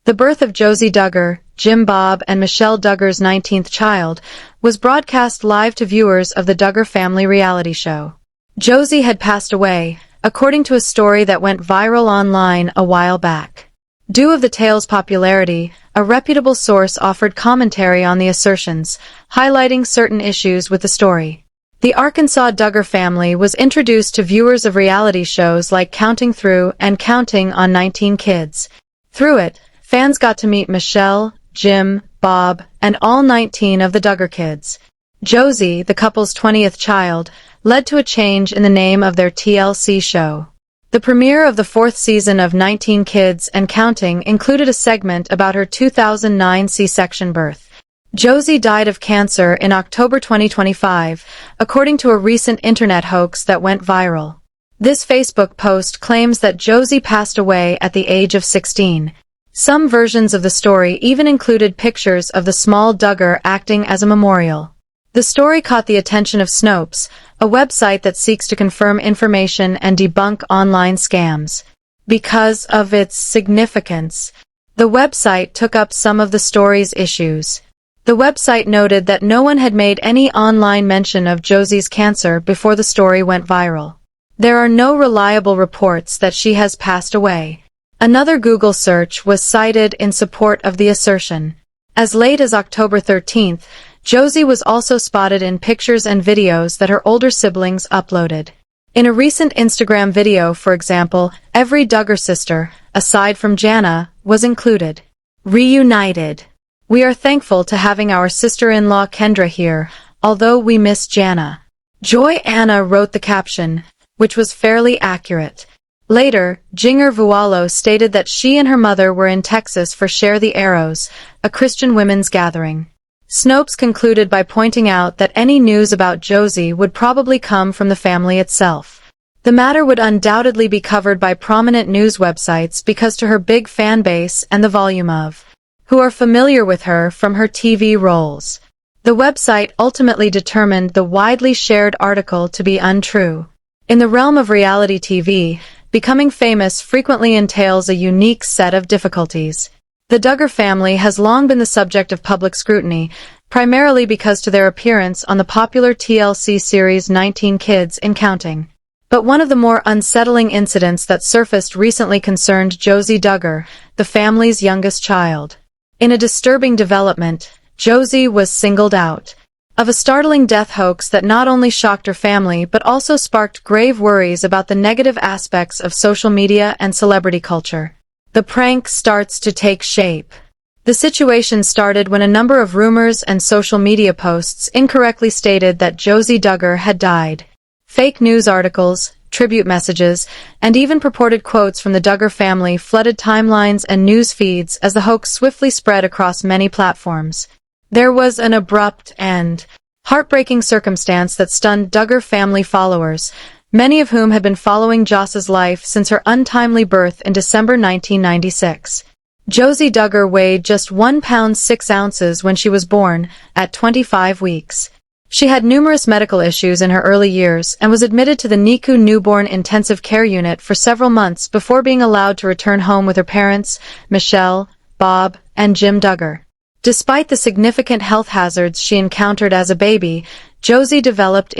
The birth of Josie Duggar, Jim Bob and Michelle Duggar's 19th child, was broadcast live to viewers of the Duggar Family reality show. Josie had passed away, according to a story that went viral online a while back. Due of the tale's popularity, a reputable source offered commentary on the assertions, highlighting certain issues with the story. The Arkansas Duggar family was introduced to viewers of reality shows like Counting Through and Counting on 19 Kids. Through it, fans got to meet Michelle, Jim, Bob, and all 19 of the Duggar kids. Josie, the couple's 20th child, led to a change in the name of their TLC show. The premiere of the 4th season of 19 Kids and Counting included a segment about her 2009 C-section birth. Josie died of cancer in October 2025, according to a recent internet hoax that went viral. This Facebook post claims that Josie passed away at the age of 16. Some versions of the story even included pictures of the small Duggar acting as a memorial. The story caught the attention of Snopes, a website that seeks to confirm information and debunk online scams. Because of its significance, the website took up some of the story's issues. The website noted that no one had made any online mention of Josie's cancer before the story went viral. There are no reliable reports that she has passed away. Another Google search was cited in support of the assertion. As late as October 13th, Josie was also spotted in pictures and videos that her older siblings uploaded. In a recent Instagram video, for example, every Duggar sister, aside from Jana, was included. Reunited. We are thankful to having our sister-in-law Kendra here, although we miss Jana. Joy Anna wrote the caption, which was fairly accurate. Later, Jinger stated that she and her mother were in Texas for Share the Arrows, a Christian women's gathering. Snopes concluded by pointing out that any news about Josie would probably come from the family itself. The matter would undoubtedly be covered by prominent news websites because to her big fan base and the volume of who are familiar with her from her TV roles. The website ultimately determined the widely shared article to be untrue. In the realm of reality TV, becoming famous frequently entails a unique set of difficulties. The Duggar family has long been the subject of public scrutiny, primarily because to their appearance on the popular TLC series 19 Kids and Counting. But one of the more unsettling incidents that surfaced recently concerned Josie Duggar, the family's youngest child. In a disturbing development, Josie was singled out. Of a startling death hoax that not only shocked her family but also sparked grave worries about the negative aspects of social media and celebrity culture. The prank starts to take shape. The situation started when a number of rumors and social media posts incorrectly stated that Josie Duggar had died. Fake news articles, tribute messages, and even purported quotes from the Duggar family flooded timelines and news feeds as the hoax swiftly spread across many platforms. There was an abrupt and heartbreaking circumstance that stunned Duggar family followers, many of whom had been following Joss's life since her untimely birth in December 1996. Josie Duggar weighed just 1 pound 6 ounces when she was born, at 25 weeks. She had numerous medical issues in her early years and was admitted to the NICU newborn intensive care unit for several months before being allowed to return home with her parents, Michelle, Bob, and Jim Duggar. Despite the significant health hazards she encountered as a baby, Josie developed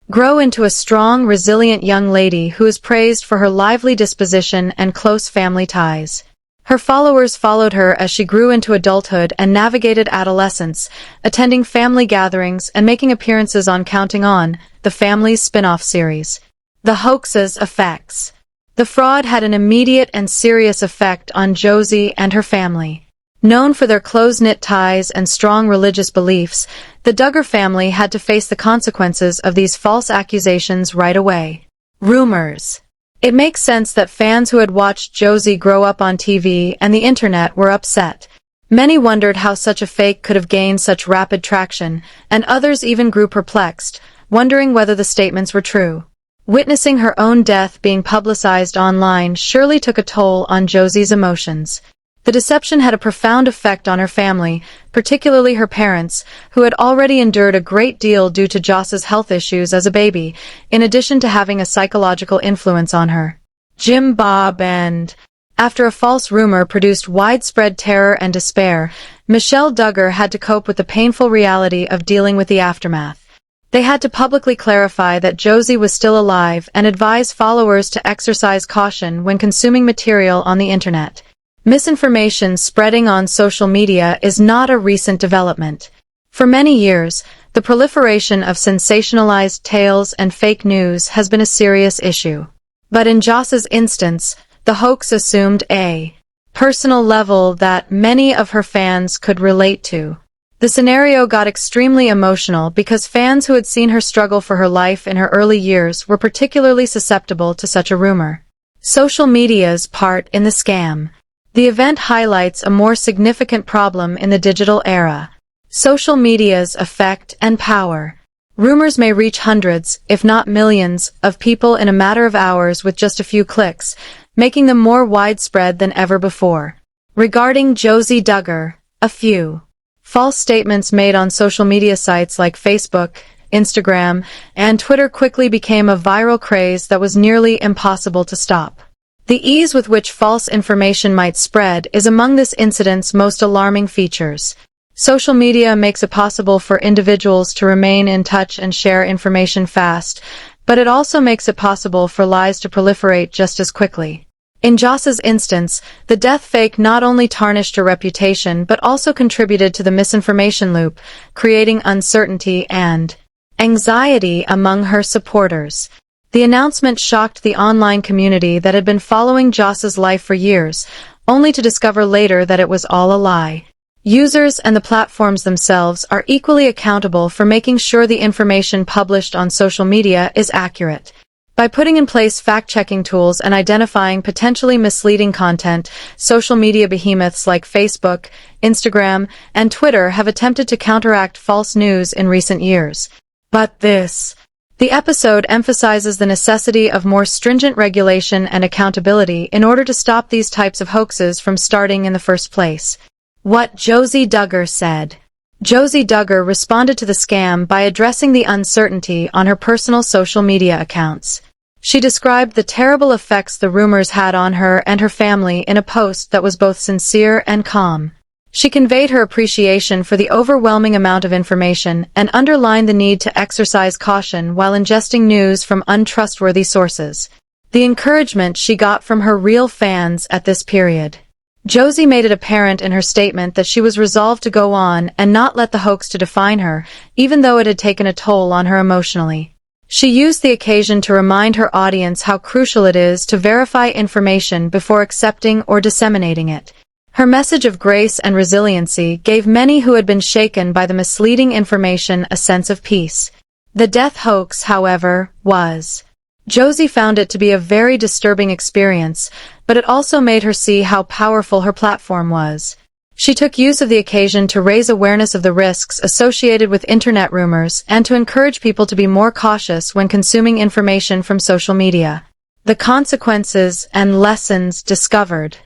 grow into a strong, resilient young lady who is praised for her lively disposition and close family ties. Her followers followed her as she grew into adulthood and navigated adolescence, attending family gatherings and making appearances on Counting On, the family's spin-off series. The hoax's effects. The fraud had an immediate and serious effect on Josie and her family. Known for their close-knit ties and strong religious beliefs, the Duggar family had to face the consequences of these false accusations right away. Rumors. It makes sense that fans who had watched Josie grow up on TV and the internet were upset. Many wondered how such a fake could have gained such rapid traction, and others even grew perplexed, wondering whether the statements were true. Witnessing her own death being publicized online surely took a toll on Josie's emotions. The deception had a profound effect on her family, particularly her parents, who had already endured a great deal due to Joss's health issues as a baby, in addition to having a psychological influence on her. Jim, Bob, and After a false rumor produced widespread terror and despair, Michelle Duggar had to cope with the painful reality of dealing with the aftermath. They had to publicly clarify that Josie was still alive and advise followers to exercise caution when consuming material on the internet. Misinformation spreading on social media is not a recent development. For many years, the proliferation of sensationalized tales and fake news has been a serious issue. But in Joss's instance, the hoax assumed a personal level that many of her fans could relate to. The scenario got extremely emotional because fans who had seen her struggle for her life in her early years were particularly susceptible to such a rumor. Social media's part in the scam. The event highlights a more significant problem in the digital era: social media's effect and power. Rumors may reach hundreds, if not millions, of people in a matter of hours with just a few clicks, making them more widespread than ever before. Regarding Josie Duggar, a few false statements made on social media sites like Facebook, Instagram, and Twitter quickly became a viral craze that was nearly impossible to stop. The ease with which false information might spread is among this incident's most alarming features. Social media makes it possible for individuals to remain in touch and share information fast, but it also makes it possible for lies to proliferate just as quickly. In Joss's instance, the death fake not only tarnished her reputation but also contributed to the misinformation loop, creating uncertainty and anxiety among her supporters. The announcement shocked the online community that had been following Joss's life for years, only to discover later that it was all a lie. Users and the platforms themselves are equally accountable for making sure the information published on social media is accurate. By putting in place fact-checking tools and identifying potentially misleading content, social media behemoths like Facebook, Instagram, and Twitter have attempted to counteract false news in recent years. But the episode emphasizes the necessity of more stringent regulation and accountability in order to stop these types of hoaxes from starting in the first place. What Josie Duggar said. Josie Duggar responded to the scam by addressing the uncertainty on her personal social media accounts. She described the terrible effects the rumors had on her and her family in a post that was both sincere and calm. She conveyed her appreciation for the overwhelming amount of information and underlined the need to exercise caution while ingesting news from untrustworthy sources. The encouragement she got from her real fans at this period. Josie made it apparent in her statement that she was resolved to go on and not let the hoax to define her, even though it had taken a toll on her emotionally. She used the occasion to remind her audience how crucial it is to verify information before accepting or disseminating it. Her message of grace and resiliency gave many who had been shaken by the misleading information a sense of peace. The death hoax, however, was. Josie found it to be a very disturbing experience, but it also made her see how powerful her platform was. She took use of the occasion to raise awareness of the risks associated with internet rumors and to encourage people to be more cautious when consuming information from social media. The consequences and lessons discovered.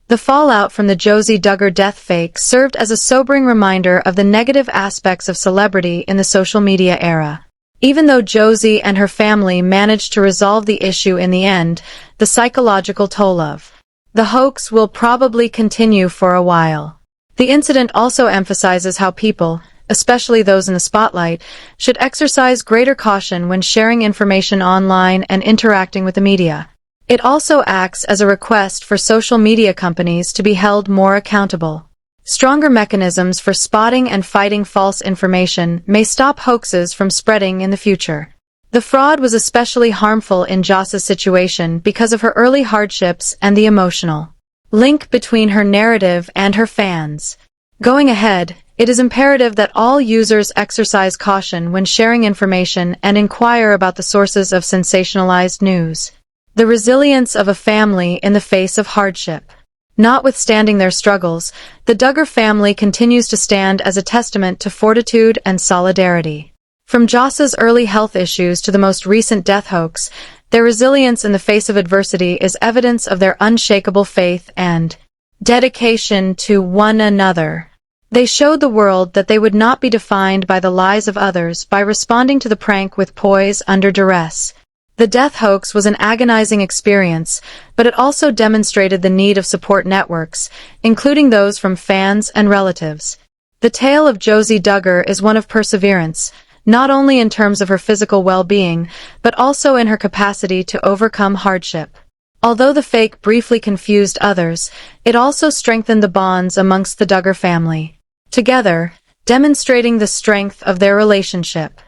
The fallout from the Josie Duggar death fake served as a sobering reminder of the negative aspects of celebrity in the social media era. Even though Josie and her family managed to resolve the issue in the end, the psychological toll of the hoax will probably continue for a while. The incident also emphasizes how people, especially those in the spotlight, should exercise greater caution when sharing information online and interacting with the media. It also acts as a request for social media companies to be held more accountable. Stronger mechanisms for spotting and fighting false information may stop hoaxes from spreading in the future. The fraud was especially harmful in Joss's situation because of her early hardships and the emotional link between her narrative and her fans. Going ahead, it is imperative that all users exercise caution when sharing information and inquire about the sources of sensationalized news. The resilience of a family in the face of hardship. Notwithstanding their struggles, the Duggar family continues to stand as a testament to fortitude and solidarity. From Joss's early health issues to the most recent death hoax, their resilience in the face of adversity is evidence of their unshakable faith and dedication to one another. They showed the world that they would not be defined by the lies of others by responding to the prank with poise under duress. The death hoax was an agonizing experience, but it also demonstrated the need of support networks, including those from fans and relatives. The tale of Josie Duggar is one of perseverance, not only in terms of her physical well-being, but also in her capacity to overcome hardship. Although the fake briefly confused others, it also strengthened the bonds amongst the Duggar family, together, demonstrating the strength of their relationship.